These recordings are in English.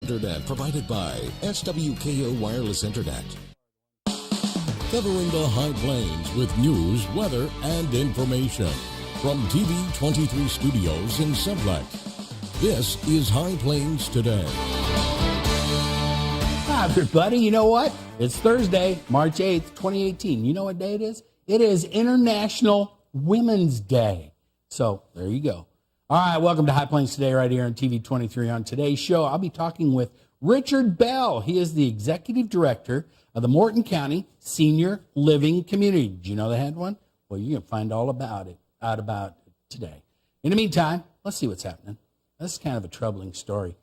Internet provided by SWKO Wireless Internet. Covering the High Plains with news, weather, and information. From TV 23 Studios in Sublette. This is High Plains Today. Hi, everybody. You know what? It's Thursday, March 8th, 2018. You know what day it is? It is International Women's Day. So, there you go. All right, welcome to High Plains Today right here on TV 23. On today's show, I'll be talking with Richard Bell. He is the Executive Director of the Morton County Senior Living Community. Did you know they had one? Well, you're going to find all about it today. In the meantime, let's see what's happening. This is kind of a troubling story.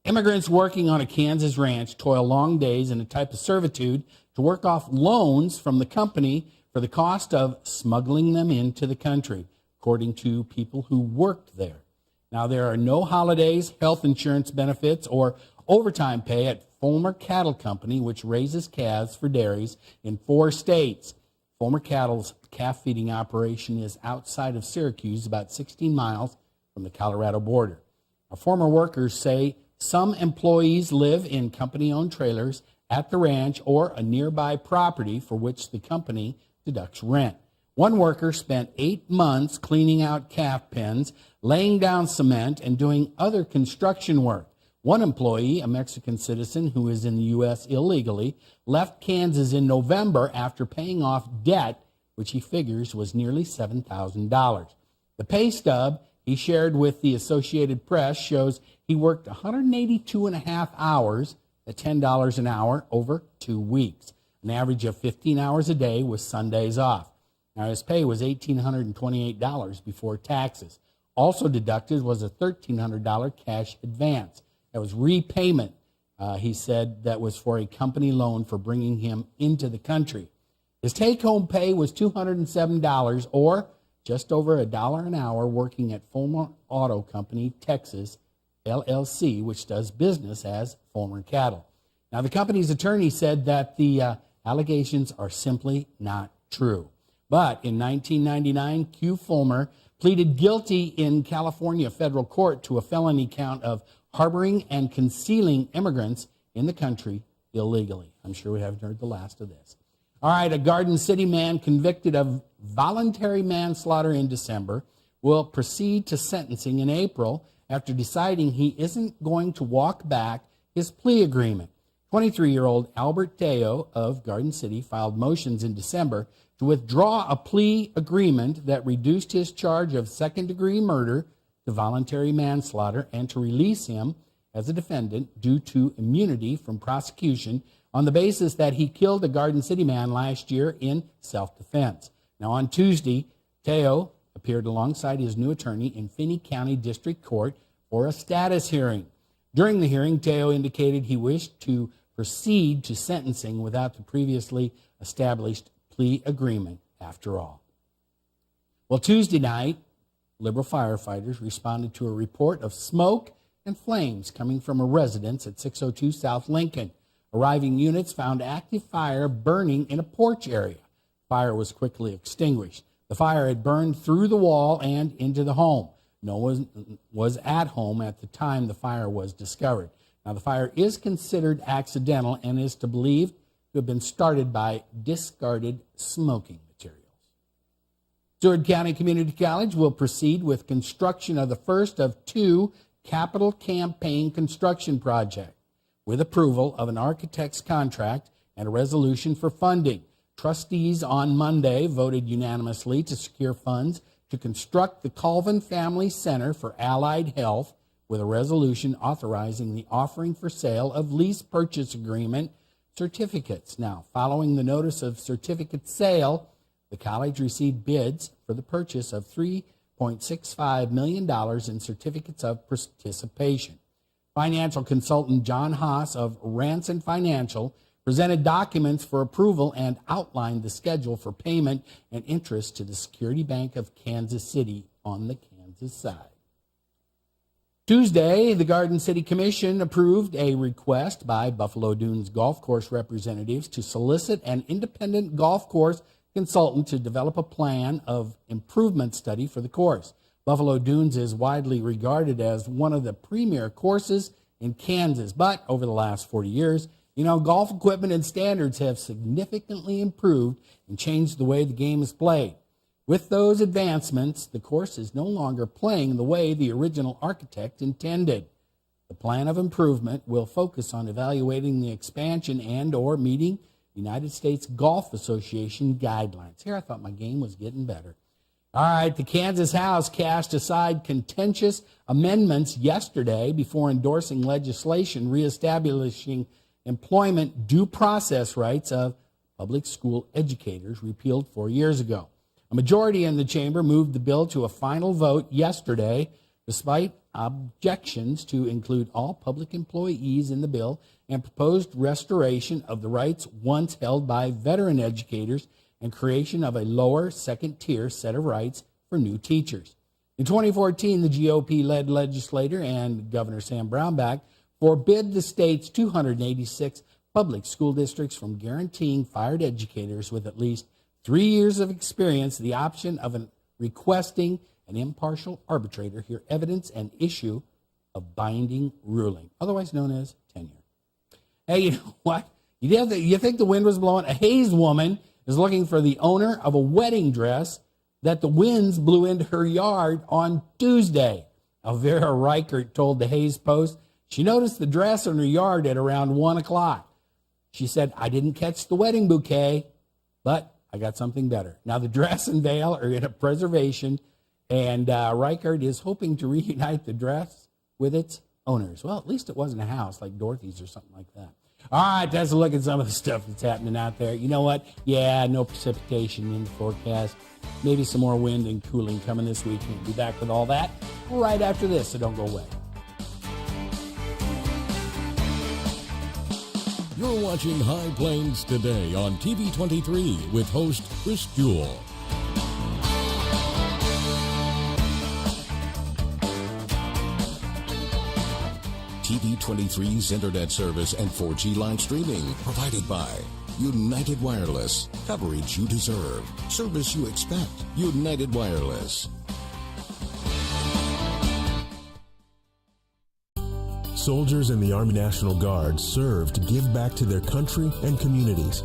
Immigrants working on a Kansas ranch toil long days in a type of servitude to work off loans from the company for the cost of smuggling them into the country, according to people who worked there. Now, there are no holidays, health insurance benefits, or overtime pay at Fulmer Cattle Company, which raises calves for dairies in 4 states. Fulmer Cattle's calf feeding operation is outside of Syracuse, about 16 miles from the Colorado border. Our former workers say some employees live in company-owned trailers at the ranch or a nearby property for which the company deducts rent. One worker spent 8 months cleaning out calf pens, laying down cement, and doing other construction work. One employee, a Mexican citizen who is in the U.S. illegally, left Kansas in November after paying off debt, which he figures was nearly $7,000. The pay stub he shared with the Associated Press shows he worked 182 and a half hours at $10 an hour over 2 weeks, an average of 15 hours a day with Sundays off. Now, his pay was $1,828 before taxes. Also deducted was a $1,300 cash advance. That was repayment, he said, that was for a company loan for bringing him into the country. His take-home pay was $207, or just over $1 an hour, working at Fulmer Auto Company, Texas, LLC, which does business as Fulmer Cattle. Now, the company's attorney said that the allegations are simply not true. But in 1999, Q. Fulmer pleaded guilty in California federal court to a felony count of harboring and concealing immigrants in the country illegally. I'm sure we haven't heard the last of this. All right, a Garden City man convicted of voluntary manslaughter in December will proceed to sentencing in April after deciding he isn't going to walk back his plea agreement. 23-year-old Albert Teo of Garden City filed motions in December to withdraw a plea agreement that reduced his charge of second-degree murder to voluntary manslaughter and to release him as a defendant due to immunity from prosecution on the basis that he killed a Garden City man last year in self-defense. Now, on Tuesday, Teo appeared alongside his new attorney in Finney County District Court for a status hearing. During the hearing, Teo indicated he wished to proceed to sentencing without the previously established plea agreement after all. Well, Tuesday night, Liberal firefighters responded to a report of smoke and flames coming from a residence at 602 South Lincoln. Arriving units found active fire burning in a porch area. Fire was quickly extinguished. The fire had burned through the wall and into the home. No one was at home at the time the fire was discovered. Now, the fire is considered accidental and is believed to have been started by discarded smoking materials. Seward County Community College will proceed with construction of the first of 2 capital campaign construction projects, with approval of an architect's contract and a resolution for funding. Trustees on Monday voted unanimously to secure funds to construct the Colvin Family Center for Allied Health, with a resolution authorizing the offering for sale of lease purchase agreement certificates. Now, following the notice of certificate sale, the college received bids for the purchase of $3.65 million in certificates of participation. Financial consultant John Haas of Ranson Financial presented documents for approval and outlined the schedule for payment and interest to the Security Bank of Kansas City on the Kansas side. Tuesday, the Garden City Commission approved a request by Buffalo Dunes Golf Course representatives to solicit an independent golf course consultant to develop a plan of improvement study for the course. Buffalo Dunes is widely regarded as one of the premier courses in Kansas. But over the last 40 years, golf equipment and standards have significantly improved and changed the way the game is played. With those advancements, the course is no longer playing the way the original architect intended. The plan of improvement will focus on evaluating the expansion and/or meeting United States Golf Association guidelines. Here, I thought my game was getting better. All right, the Kansas House cast aside contentious amendments yesterday before endorsing legislation reestablishing employment due process rights of public school educators repealed 4 years ago. A majority in the chamber moved the bill to a final vote yesterday, despite objections to include all public employees in the bill and proposed restoration of the rights once held by veteran educators and creation of a lower second-tier set of rights for new teachers. In 2014, the GOP-led legislator and Governor Sam Brownback forbid the state's 286 public school districts from guaranteeing fired educators with at least 3 years of experience the option of requesting an impartial arbitrator hear evidence and issue a binding ruling, otherwise known as tenure. Hey, you know what? You think the wind was blowing? A Hayes woman is looking for the owner of a wedding dress that the winds blew into her yard on Tuesday. Vera Reichert told the Hayes Post she noticed the dress in her yard at around 1 o'clock. She said, "I didn't catch the wedding bouquet, but I got something better." Now, the dress and veil are in a preservation, and Reichert is hoping to reunite the dress with its owners. Well, at least it wasn't a house like Dorothy's or something like that. All right, let's look at some of the stuff that's happening out there. You know what? Yeah, no precipitation in the forecast. Maybe some more wind and cooling coming this week. We'll be back with all that right after this, so don't go away. You're watching High Plains Today on TV 23 with host Chris Jewell. TV 23's internet service and 4G live streaming provided by United Wireless. Coverage you deserve. Service you expect. United Wireless. Soldiers in the Army National Guard serve to give back to their country and communities.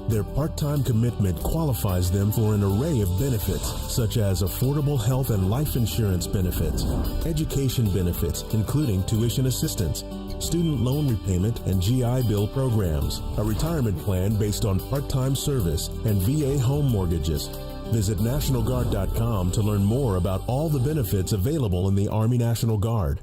Their part-time commitment qualifies them for an array of benefits, such as affordable health and life insurance benefits, education benefits, including tuition assistance, student loan repayment and GI Bill programs, a retirement plan based on part-time service, and VA home mortgages. Visit NationalGuard.com to learn more about all the benefits available in the Army National Guard.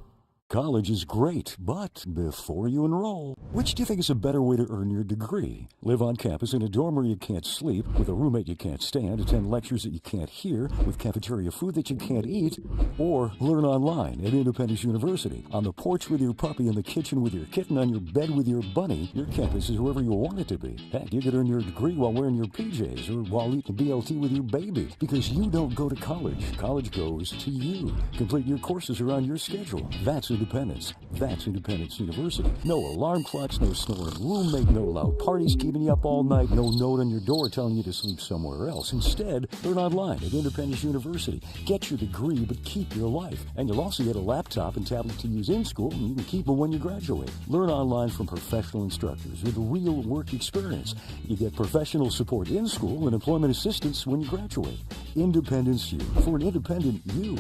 College is great, but before you enroll, which do you think is a better way to earn your degree? Live on campus in a dorm where you can't sleep, with a roommate you can't stand, attend lectures that you can't hear, with cafeteria food that you can't eat, or learn online at Independence University. On the porch with your puppy, in the kitchen with your kitten, on your bed with your bunny, your campus is wherever you want it to be. Heck, you could earn your degree while wearing your PJs or while eating BLT with your baby, because you don't go to college. College goes to you. Complete your courses around your schedule. That's independence. That's Independence University. No alarm clocks, no snoring roommate, no loud parties keeping you up all night, no note on your door telling you to sleep somewhere else. Instead, learn online at Independence University. Get your degree, but keep your life. And you'll also get a laptop and tablet to use in school, and you can keep them when you graduate. Learn online from professional instructors with real work experience. You get professional support in school and employment assistance when you graduate. Independence U, for an independent you.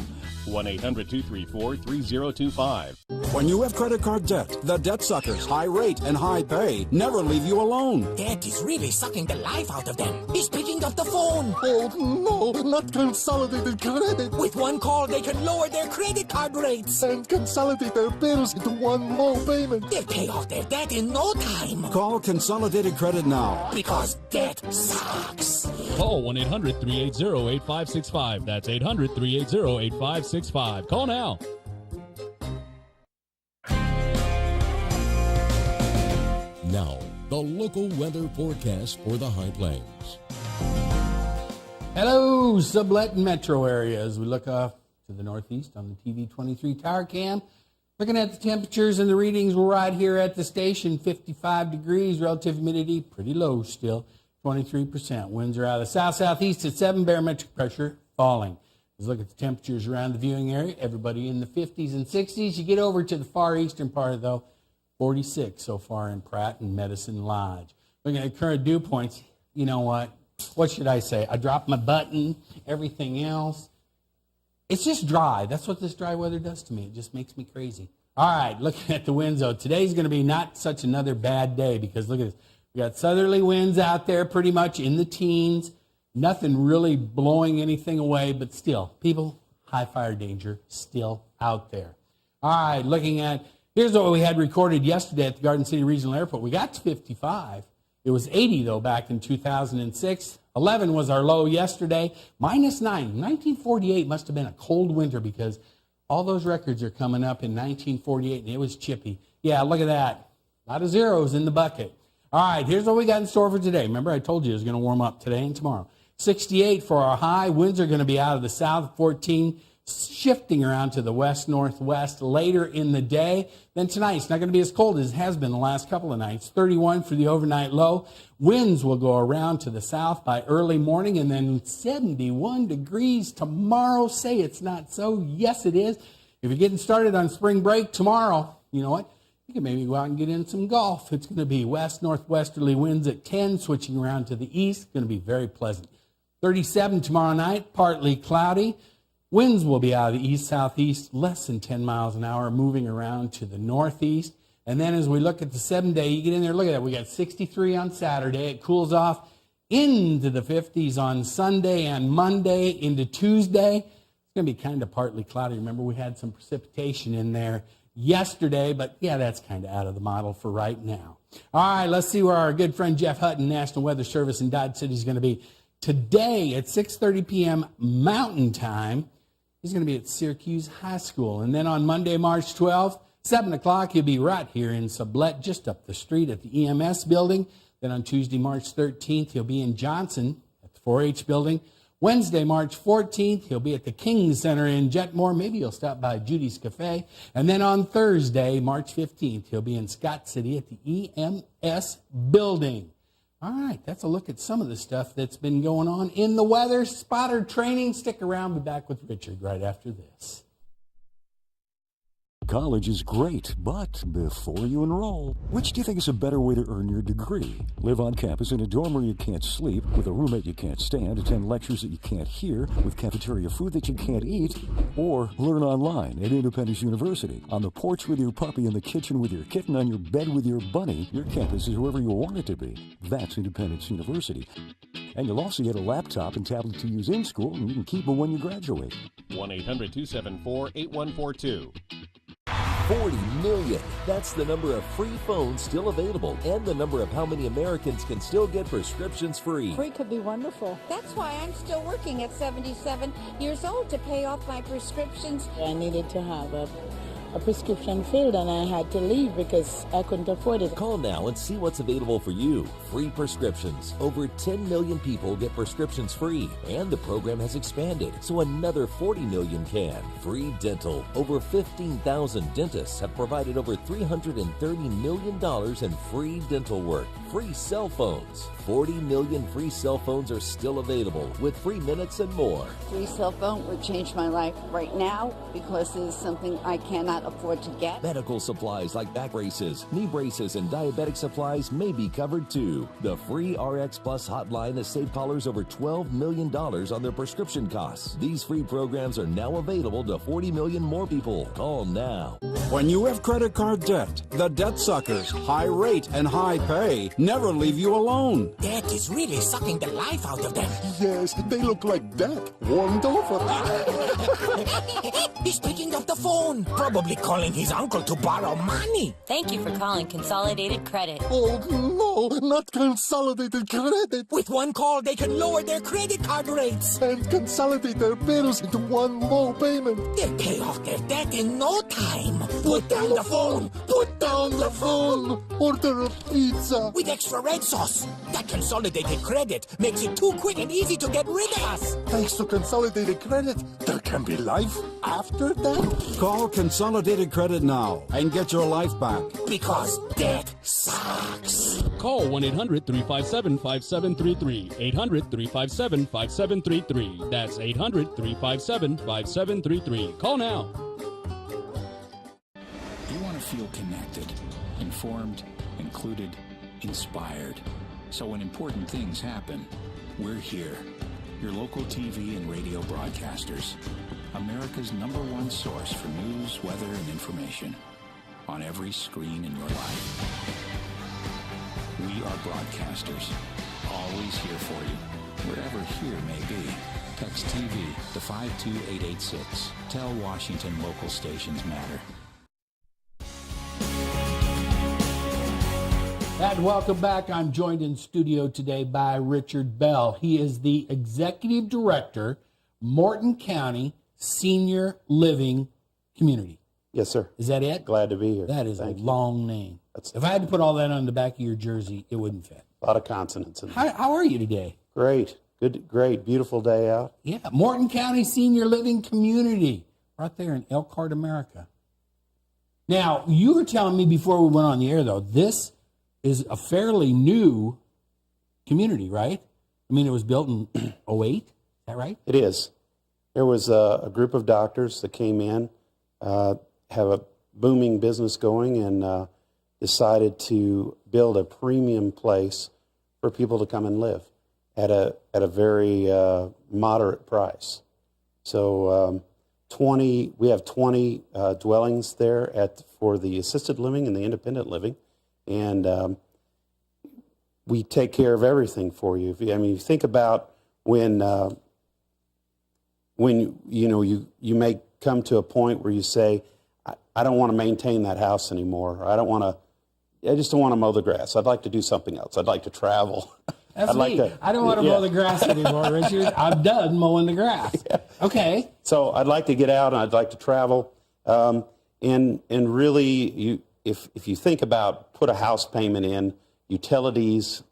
1-800-234-3025. When you have credit card debt, the debt suckers, high rate and high pay, never leave you alone. Debt is really sucking the life out of them. He's picking up the phone. Oh, no, not Consolidated Credit. With one call, they can lower their credit card rates And consolidate their bills into one low payment. They'll pay off their debt in no time. Call Consolidated Credit now. Because debt sucks. Call 1-800-380-8565. That's 800-380-8565. Call now. Now, the local weather forecast for the High Plains. Hello, Sublet and metro areas. We look off to the northeast on the TV 23 tower cam. Looking at the temperatures and the readings, we're right here at the station, 55 degrees, relative humidity pretty low still, 23%. Winds are out of the south-southeast at 7, barometric pressure falling. Let's look at the temperatures around the viewing area. Everybody in the 50s and 60s. You get over to the far eastern part, though, 46 so far in Pratt and Medicine Lodge. Looking at current dew points, you know what? What should I say? I dropped my button, everything else. It's just dry. That's what this dry weather does to me. It just makes me crazy. All right, looking at the winds, though. Today's going to be not such another bad day because look at this. We got southerly winds out there pretty much in the teens. Nothing really blowing anything away, but still, people, high fire danger still out there. All right, looking at, here's what we had recorded yesterday at the Garden City Regional Airport. We got to 55. It was 80, though, back in 2006. 11 was our low yesterday. -9. 1948 must have been a cold winter because all those records are coming up in 1948, and it was chippy. Yeah, look at that. A lot of zeros in the bucket. All right, here's what we got in store for today. Remember, I told you it was going to warm up today and tomorrow. 68 for our high. Winds are going to be out of the south, 14, shifting around to the west-northwest later in the day. Then tonight, it's not going to be as cold as it has been the last couple of nights. 31 for the overnight low. Winds will go around to the south by early morning, and then 71 degrees tomorrow. Say it's not so. Yes, it is. If you're getting started on spring break tomorrow, you know what? You can maybe go out and get in some golf. It's going to be west-northwesterly winds at 10, switching around to the east. It's going to be very pleasant. 37 tomorrow night, partly cloudy. Winds will be out of the east-southeast, less than 10 miles an hour, moving around to the northeast. And then as we look at the 7-day, you get in there, look at that. We got 63 on Saturday. It cools off into the 50s on Sunday and Monday into Tuesday. It's going to be kind of partly cloudy. Remember, we had some precipitation in there yesterday, but yeah, that's kind of out of the model for right now. All right, let's see where our good friend Jeff Hutton, National Weather Service in Dodge City, is going to be. Today at 6:30 p.m. Mountain Time, he's going to be at Syracuse High School. And then on Monday, March 12th, 7 o'clock, he'll be right here in Sublette, just up the street at the EMS building. Then on Tuesday, March 13th, he'll be in Johnson at the 4-H building. Wednesday, March 14th, he'll be at the King Center in Jetmore. Maybe he'll stop by Judy's Cafe. And then on Thursday, March 15th, he'll be in Scott City at the EMS building. All right, that's a look at some of the stuff that's been going on in the weather spotter training. Stick around. We'll be back with Richard right after this. College is great, but before you enroll, which do you think is a better way to earn your degree? Live on campus in a dorm where you can't sleep, with a roommate you can't stand, attend lectures that you can't hear, with cafeteria food that you can't eat, or learn online at Independence University. On the porch with your puppy, in the kitchen with your kitten, on your bed with your bunny, your campus is wherever you want it to be. That's Independence University. And you'll also get a laptop and tablet to use in school, and you can keep them when you graduate. 1-800-274-8142. 40 million. That's the number of free phones still available and the number of how many Americans can still get prescriptions free. Free could be wonderful. That's why I'm still working at 77 years old to pay off my prescriptions. I needed to have a prescription filled and I had to leave because I couldn't afford it. Call now and see what's available for you. Free prescriptions. Over 10 million people get prescriptions free, and the program has expanded so another 40 million can. Free dental. Over 15,000 dentists have provided over $330 million in free dental work. Free cell phones. 40 million free cell phones are still available with free minutes and more. Free cell phone would change my life right now because it is something I cannot afford to get. Medical supplies like back braces, knee braces, and diabetic supplies may be covered too. The free RX Plus hotline has saved callers over $12 million on their prescription costs. These free programs are now available to 40 million more people. Call now. When you have credit card debt, the debt suckers, high rate and high pay, never leave you alone. Debt is really sucking the life out of them. Yes, they look like death warmed over. He's picking up the phone, probably calling his uncle to borrow money. Thank you for calling Consolidated Credit. Oh, no, not Consolidated Credit. With one call, they can lower their credit card rates and consolidate their bills into one low payment. They'll pay off their debt in no time. Put down the phone. Put down the phone. Order a pizza. With need extra red sauce. That Consolidated Credit makes it too quick and easy to get rid of us. Thanks to Consolidated Credit, there can be life after death. Call Consolidated Credit now and get your life back. Because debt sucks. Call 1-800-357-5733. 800-357-5733. That's 800-357-5733. Call now. You want to feel connected, informed, included, inspired. So when important things happen, we're here. Your local TV and radio broadcasters. America's #1 source for news, weather, and information. On every screen in your life. We are broadcasters. Always here for you. Wherever here may be. Text TV to 52886. Tell Washington local stations matter. And welcome back. I'm joined in studio today by Richard Bell. He is the Executive Director, Morton County Senior Living Community. Yes, sir. Is that it? Glad to be here. That is a long name. If I had to put all that on the back of your jersey, it wouldn't fit. A lot of consonants in there. How are you today? Great. Great. Beautiful day out. Yeah, Morton County Senior Living Community, right there in Elkhart, America. Now, you were telling me before we went on the air, though, this is a fairly new community, right? I mean, it was built in 2008, is that right? It is. There was a group of doctors that came in, have a booming business going, and decided to build a premium place for people to come and live at a very moderate price. So we have 20 dwellings there for the assisted living and the independent living. And we take care of everything for you. You think about when you may come to a point where you say, I don't want to maintain that house anymore. I just don't want to mow the grass. I'd like to do something else. I'd like to travel. That's me. I don't want to mow the grass anymore, Richard. I'm done mowing the grass. Yeah. Okay. So I'd like to get out and I'd like to travel. And really, if you think about put a house payment in, utilities,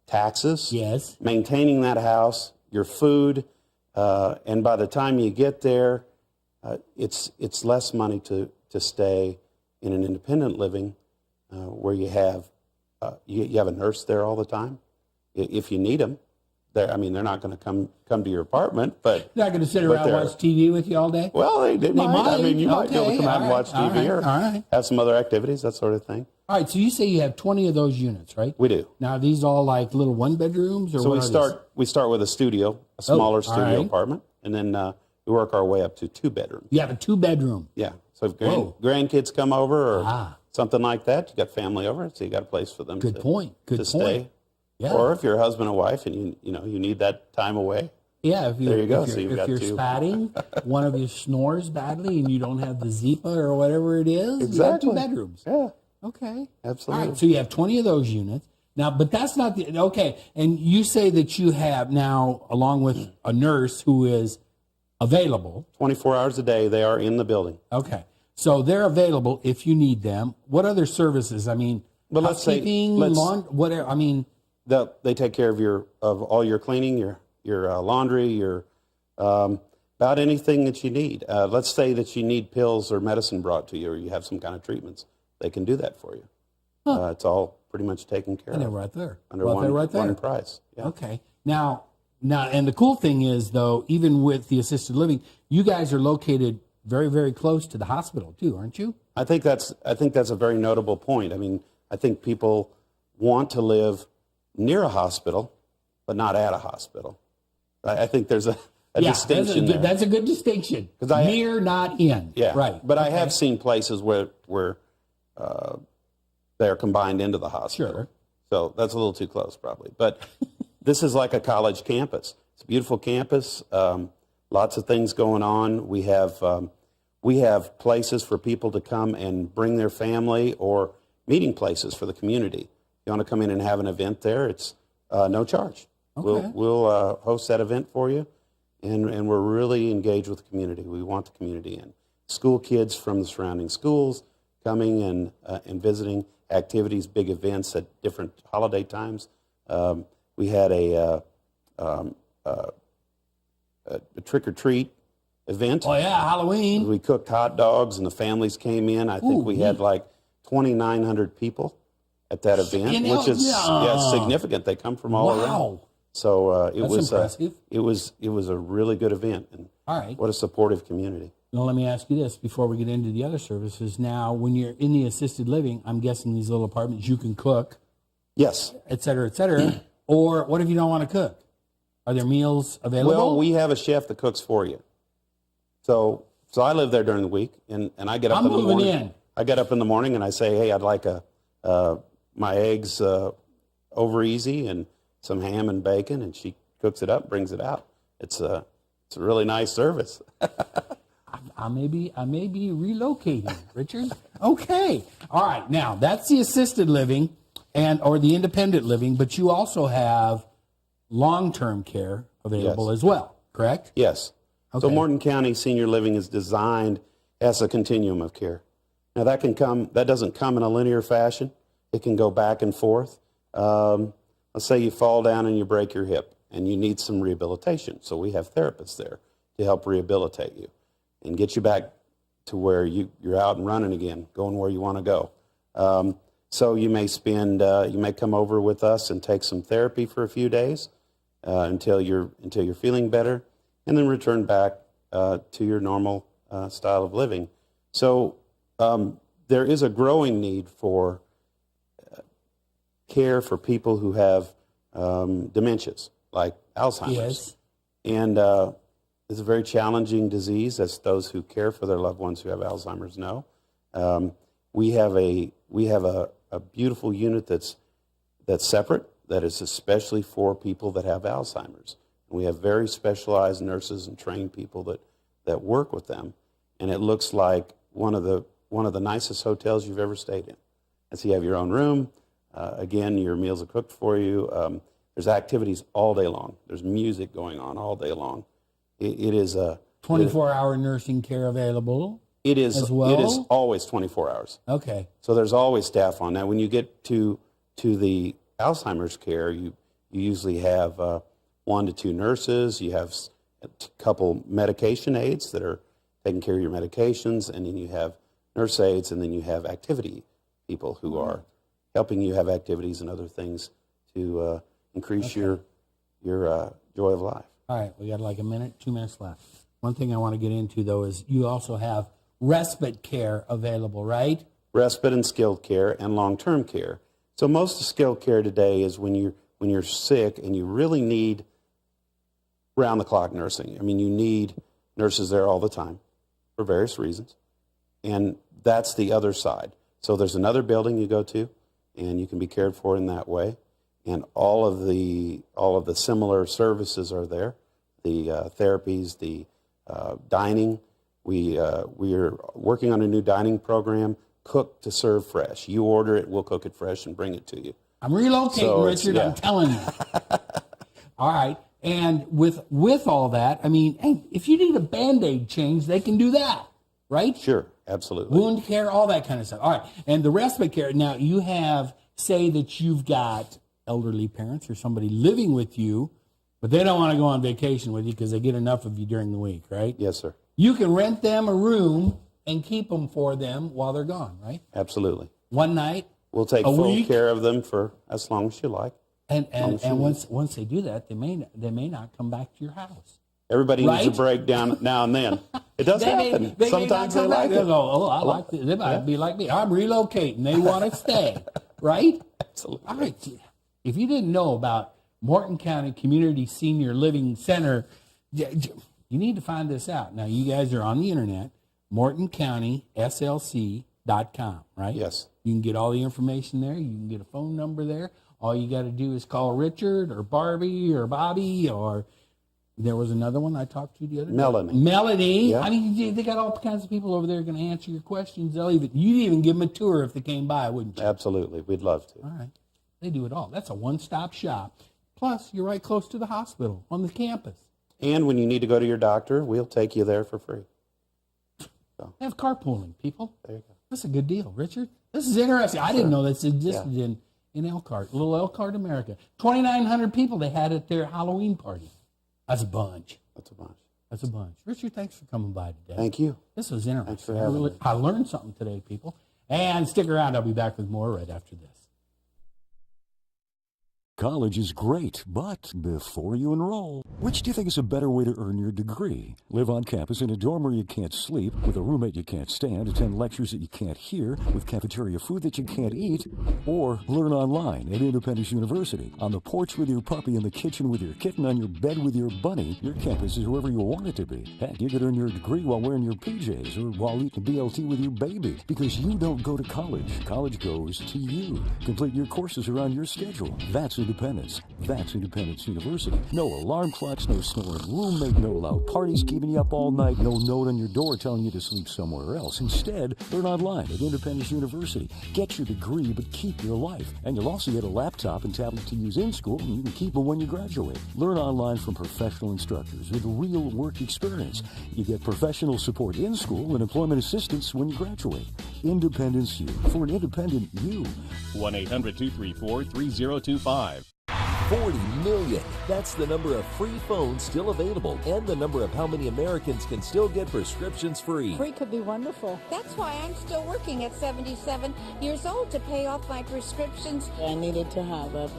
taxes, yes, maintaining that house, your food, and by the time you get there, it's less money to stay in an independent living where you have you have a nurse there all the time if you need them. They're not going to come to your apartment, but they're not going to sit around and watch TV with you all day. Well, they might. You might be able to come out and watch TV or right. have some other activities, that sort of thing. All right. So you say you have 20 of those units, right? We do. Now, are these all like little one bedrooms, or so what we start with a studio, a smaller studio apartment, and then we work our way up to 2 bedrooms. You have a 2-bedroom. Yeah. So if grandkids come over or something like that, you got family over, so you got a place for them. Good point. Stay. Yeah. Or if you're a husband and wife and you need that time away. Yeah, there you go. So if you're spatting, one of you snores badly and you don't have the Zipa or whatever it is, exactly. You have 2 bedrooms. Yeah. Okay. Absolutely. All right, so you have 20 of those units. Now, but that's not okay. And you say that you have now, along with a nurse who is available. 24 hours a day, they are in the building. Okay. So they're available if you need them. What other services? Housekeeping, laundry, whatever. They take care of all your cleaning, your laundry, your about anything that you need. Let's say that you need pills or medicine brought to you, or you have some kind of treatments. They can do that for you. Huh. It's all pretty much taken care of. And they're right there. Under one price. Yeah. Okay. Now, and the cool thing is, though, even with the assisted living, you guys are located very, very close to the hospital too, aren't you? I think that's a very notable point. I think people want to live near a hospital, but not at a hospital. I think there's a distinction there. That's a good distinction. Near, not in. Yeah. Right. But I have seen places where they're combined into the hospital. Sure. So that's a little too close probably. But this is like a college campus. It's a beautiful campus. Lots of things going on. We have places for people to come and bring their family, or meeting places for the community. If you want to come in and have an event there, it's no charge. Okay. We'll host that event for you, and we're really engaged with the community. We want the community in. School kids from the surrounding schools, coming and visiting activities, big events at different holiday times. We had a trick-or-treat event. Oh, yeah, Halloween. We cooked hot dogs, and the families came in. I think we had like 2,900 people at that event, which is significant. They come from all around. So it was impressive. It was a really good event, and all right. What a supportive community. Now, let me ask you this before we get into the other services. Now, when you're in the assisted living, I'm guessing these little apartments, you can cook. Yes. Et cetera, et cetera. Or what if you don't want to cook? Are there meals available? Well, we have a chef that cooks for you. So I live there during the week, and I get up in the morning. I get up in the morning and I say, hey, I'd like my eggs over easy and some ham and bacon, and she cooks it up, brings it out. It's a really nice service. I may be relocating, Richard. Okay. All right. Now, that's the assisted living or the independent living, but you also have long-term care available as well, correct? Yes. Okay. So Morton County Senior Living is designed as a continuum of care. Now, that doesn't come in a linear fashion. It can go back and forth. Let's say you fall down and you break your hip and you need some rehabilitation. So we have therapists there to help rehabilitate you and get you back to where you're out and running again, going where you want to go. So you may come over with us and take some therapy for a few days until you're feeling better, and then return back to your normal style of living. So there is a growing need for care for people who have dementias, like Alzheimer's. Yes. And it's a very challenging disease, as those who care for their loved ones who have Alzheimer's know. We have a beautiful unit that's separate, that is especially for people that have Alzheimer's. And we have very specialized nurses and trained people that work with them. And it looks like one of the nicest hotels you've ever stayed in. And so you have your own room. Again, your meals are cooked for you. There's activities all day long. There's music going on all day long. It is a 24-hour nursing care available. It is as well? It is always 24 hours. Okay. So there's always staff on. Now, when you get to the Alzheimer's care, you usually have 1 to 2 nurses. You have a couple medication aides that are taking care of your medications, and then you have nurse aides, and then you have activity people who are helping you have activities and other things to increase your joy of life. All right, we got like 2 minutes left. One thing I want to get into, though, is you also have respite care available, right? Respite and skilled care and long-term care. So most of skilled care today is when you're sick and you really need round-the-clock nursing. I mean, you need nurses there all the time for various reasons. And that's the other side. So there's another building you go to, and you can be cared for in that way. And all of the similar services are there. The therapies, the dining. We are working on a new dining program, Cook to Serve Fresh. You order it, we'll cook it fresh and bring it to you. I'm relocating, Richard. I'm telling you. All right. And with all that, I mean, hey, if you need a Band-Aid change, they can do that, right? Sure, absolutely. Wound care, all that kind of stuff. All right. And the respite care, now you have, say that you've got elderly parents or somebody living with you, but they don't want to go on vacation with you because they get enough of you during the week, right? Yes, sir. You can rent them a room and keep them for them while they're gone, right? Absolutely. One night, we'll take full care of them for as long as you like. And once they do that, they may not come back to your house. Everybody needs a break down now and then. It does happen. Sometimes they like it. They'll go, oh, I like it. They might be like me. I'm relocating. They want to stay, right? Absolutely. All right. If you didn't know about Morton County Community Senior Living Center, you need to find this out. Now, you guys are on the internet, mortoncountyslc.com, right? Yes. You can get all the information there. You can get a phone number there. All you got to do is call Richard or Barbie or Bobby, or there was another one I talked to the other day. Melanie. Yeah. I mean, they got all kinds of people over there going to answer your questions. You'd even give them a tour if they came by, wouldn't you? Absolutely. We'd love to. All right. They do it all. That's a one-stop shop. Plus, you're right close to the hospital on the campus. And when you need to go to your doctor, we'll take you there for free. So. Have carpooling, people. There you go. That's a good deal, Richard. This is interesting. I didn't know this existed in Elkhart, little Elkhart, America. 2,900 people they had at their Halloween party. That's a bunch. That's a bunch. That's a bunch. Richard, thanks for coming by today. Thank you. This was interesting. Thanks for having me. I learned something today, people. And stick around. I'll be back with more right after this. College is great, but before you enroll, which do you think is a better way to earn your degree? Live on campus in a dorm where you can't sleep, with a roommate you can't stand, attend lectures that you can't hear, with cafeteria food that you can't eat, or learn online at Independence University. On the porch with your puppy, in the kitchen with your kitten, on your bed with your bunny, your campus is wherever you want it to be. Heck, you could earn your degree while wearing your PJs or while eating BLT with your baby, because you don't go to college. College goes to you. Complete your courses around your schedule. That's Independence. That's Independence University. No alarm clocks, no snoring roommate, no loud parties keeping you up all night, no note on your door telling you to sleep somewhere else. Instead, learn online at Independence University. Get your degree, but keep your life. And you'll also get a laptop and tablet to use in school, and you can keep them when you graduate. Learn online from professional instructors with real work experience. You get professional support in school and employment assistance when you graduate. Independence U. For an independent you. 1-800-234-3025. 40 million. That's the number of free phones still available and the number of how many Americans can still get prescriptions free. Free could be wonderful. That's why I'm still working at 77 years old to pay off my prescriptions. I needed to have a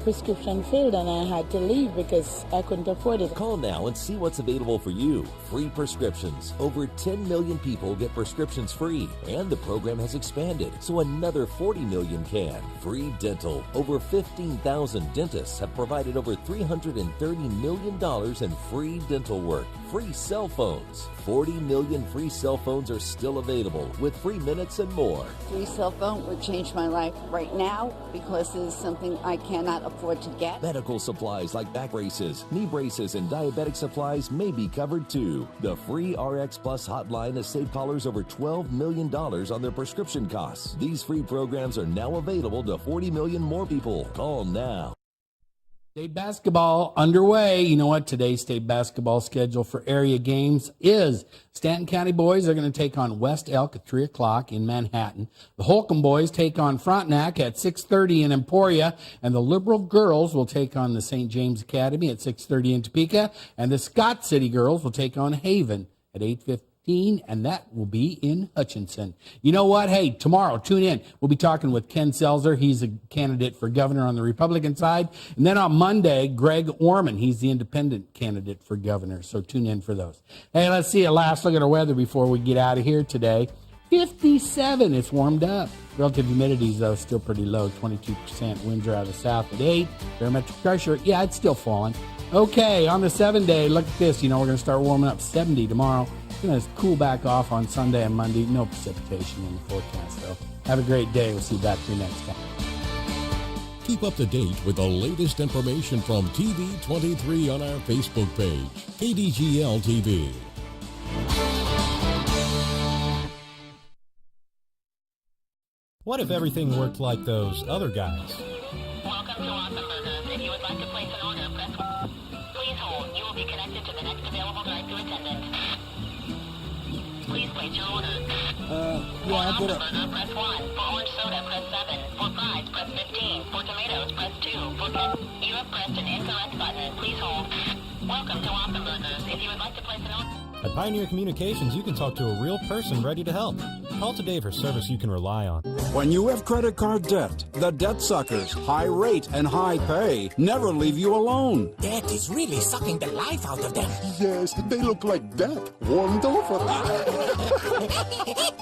prescription filled, and I had to leave because I couldn't afford it. Call now and see what's available for you. Free prescriptions. Over 10 million people get prescriptions free, and the program has expanded, so another 40 million can. Free dental. Over 15,000 dentists have provided over $330 million in free dental work. Free cell phones. 40 million free cell phones are still available with free minutes and more. Free cell phone would change my life right now because it is something I cannot afford to get. Medical supplies like back braces, knee braces, and diabetic supplies may be covered too. The free RX Plus hotline has saved callers over $12 million on their prescription costs. These free programs are now available to 40 million more people. Call now. State basketball underway. You know what? Today's state basketball schedule for area games is Stanton County boys are going to take on West Elk at 3 o'clock in Manhattan. The Holcomb boys take on Frontenac at 6:30 in Emporia. And the Liberal girls will take on the St. James Academy at 6:30 in Topeka. And the Scott City girls will take on Haven at 8:15. And that will be in Hutchinson. You know what? Hey, tomorrow, tune in. We'll be talking with Ken Selzer. He's a candidate for governor on the Republican side. And then on Monday, Greg Orman. He's the independent candidate for governor. So tune in for those. Hey, let's see a last look at our weather before we get out of here today. 57. It's warmed up. Relative humidity is, though, still pretty low. 22%. Winds are out of the south at 8. Barometric pressure, yeah, it's still falling. Okay, on the 7-day, look at this. You know, we're going to start warming up 70 tomorrow. It's going to cool back off on Sunday and Monday. No precipitation in the forecast, though. Have a great day. We'll see you back here next time. Keep up to date with the latest information from TV23 on our Facebook page, KDGL TV. What if everything worked like those other guys? Welcome to Awesome Burgers. If you would like to place an order, press 1. Please hold. You will be connected to the next available drive-thru attendant. Please place your order. For Awesome Burger, press 1. For orange soda, press 7. For fries, press 15. For tomatoes, press 2. For you have pressed an incorrect button. Please hold. Welcome to Awesome Burgers. If you would like to place an order... At Pioneer Communications, you can talk to a real person ready to help. Call today for service you can rely on. When you have credit card debt, the debt suckers, high rate and high pay, never leave you alone. Debt is really sucking the life out of them. Yes, they look like death, warmed over.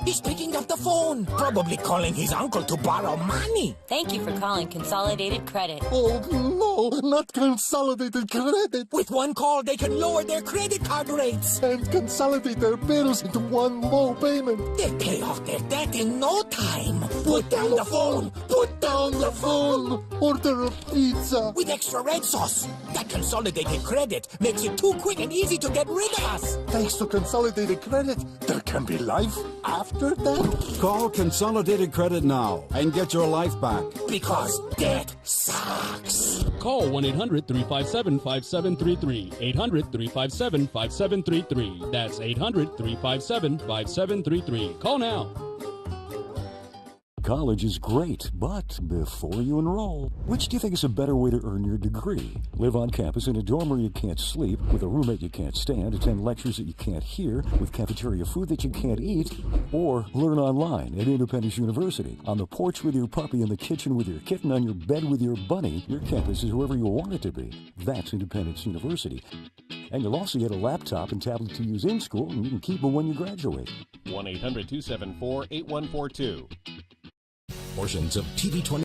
He's picking up the phone, probably calling his uncle to borrow money. Thank you for calling Consolidated Credit. Oh, no, not Consolidated Credit. With one call, they can lower their credit card rates. And consolidate their bills into one low payment. They pay off their debt in no time. Put down the phone. Put down the phone. Order a pizza. With extra red sauce. That Consolidated Credit makes it too quick and easy to get rid of us. Thanks to Consolidated Credit, there can be life after death. Call Consolidated Credit now and get your life back. Because debt sucks. Call 1-800-357-5733. 800-357-5733. That's 800-357-5733. Call now. college is great, but before you enroll, which do you think is a better way to earn your degree? Live on campus in a dorm where you can't sleep, with a roommate you can't stand, attend lectures that you can't hear, with cafeteria food that you can't eat, or learn online at Independence University. On the porch with your puppy, in the kitchen with your kitten, on your bed with your bunny, your campus is wherever you want it to be. That's Independence University. And you'll also get a laptop and tablet to use in school, and you can keep them when you graduate. 1-800-274-8142. Portions of TV 20